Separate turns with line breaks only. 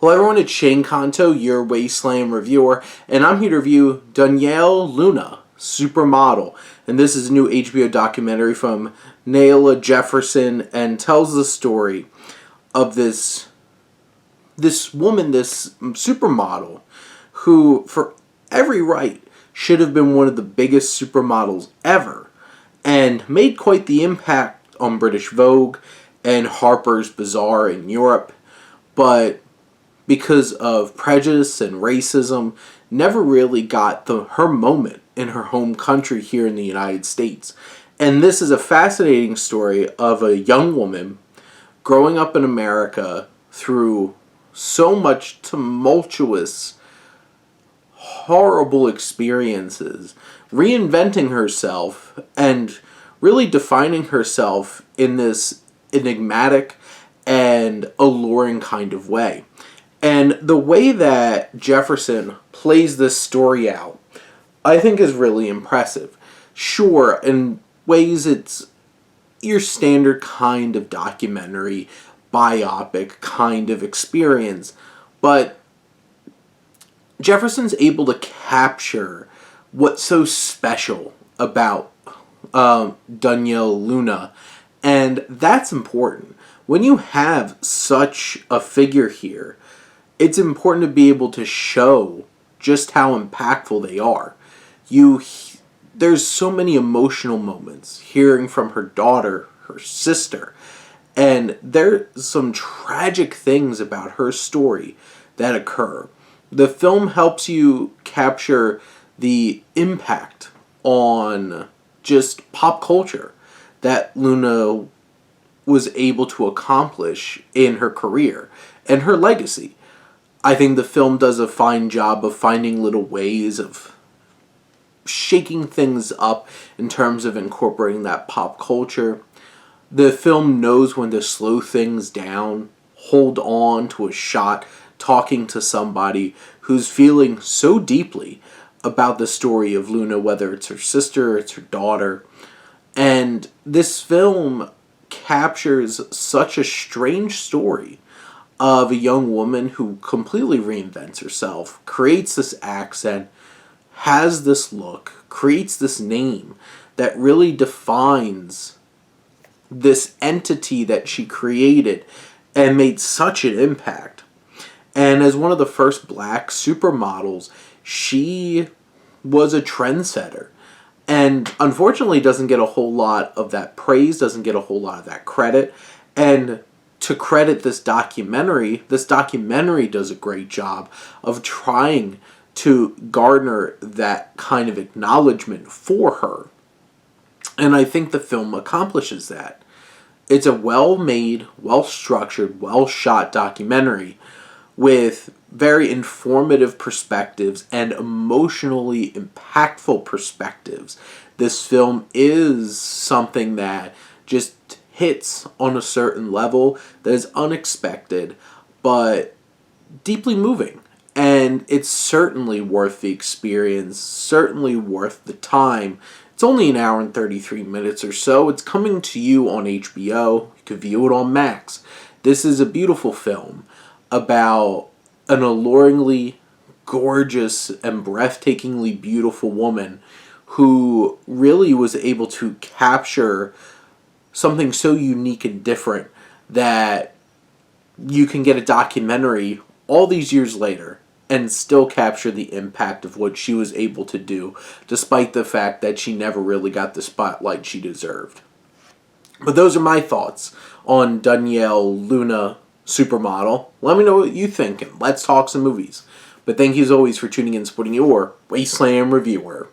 Hello everyone, it's Shane Kanto, your Wasteland reviewer, and I'm here to review Donyale Luna, Supermodel. And this is a new HBO documentary from Donyale Jefferson, and tells the story of this woman, this supermodel, who, for every right, should have been one of the biggest supermodels ever, and made quite the impact on British Vogue and Harper's Bazaar in Europe, but because of prejudice and racism, never really got her moment in her home country here in the United States. And this is a fascinating story of a young woman growing up in America through so much tumultuous, horrible experiences, reinventing herself and really defining herself in this enigmatic and alluring kind of way. And the way that Jefferson plays this story out, I think, is really impressive. Sure, in ways it's your standard kind of documentary, biopic kind of experience, but Jefferson's able to capture what's so special about Donyale Luna, and that's important. When you have such a figure here, it's important to be able to show just how impactful they are. There's so many emotional moments, hearing from her daughter, her sister, and there's some tragic things about her story that occur. The film helps you capture the impact on just pop culture that Luna was able to accomplish in her career and her legacy. I think the film does a fine job of finding little ways of shaking things up in terms of incorporating that pop culture. The film knows when to slow things down, hold on to a shot, talking to somebody who's feeling so deeply about the story of Luna, whether it's her sister or it's her daughter. And this film captures such a strange story of a young woman who completely reinvents herself, creates this accent, has this look, creates this name that really defines this entity that she created and made such an impact. And as one of the first black supermodels, she was a trendsetter. And unfortunately doesn't get a whole lot of that praise, doesn't get a whole lot of that credit. And to credit this documentary does a great job of trying to garner that kind of acknowledgement for her. And I think the film accomplishes that. It's a well-made, well-structured, well-shot documentary with very informative perspectives and emotionally impactful perspectives. This film is something that just hits on a certain level that is unexpected, but deeply moving. And it's certainly worth the experience, certainly worth the time. It's only an hour and 33 minutes or so. It's coming to you on HBO. You can view it on Max. This is a beautiful film about an alluringly gorgeous and breathtakingly beautiful woman who really was able to capture something so unique and different that you can get a documentary all these years later and still capture the impact of what she was able to do, despite the fact that she never really got the spotlight she deserved. But those are my thoughts on Donyale Luna, Supermodel. Let me know what you think, and let's talk some movies. But thank you as always for tuning in and supporting your Wasteland reviewer.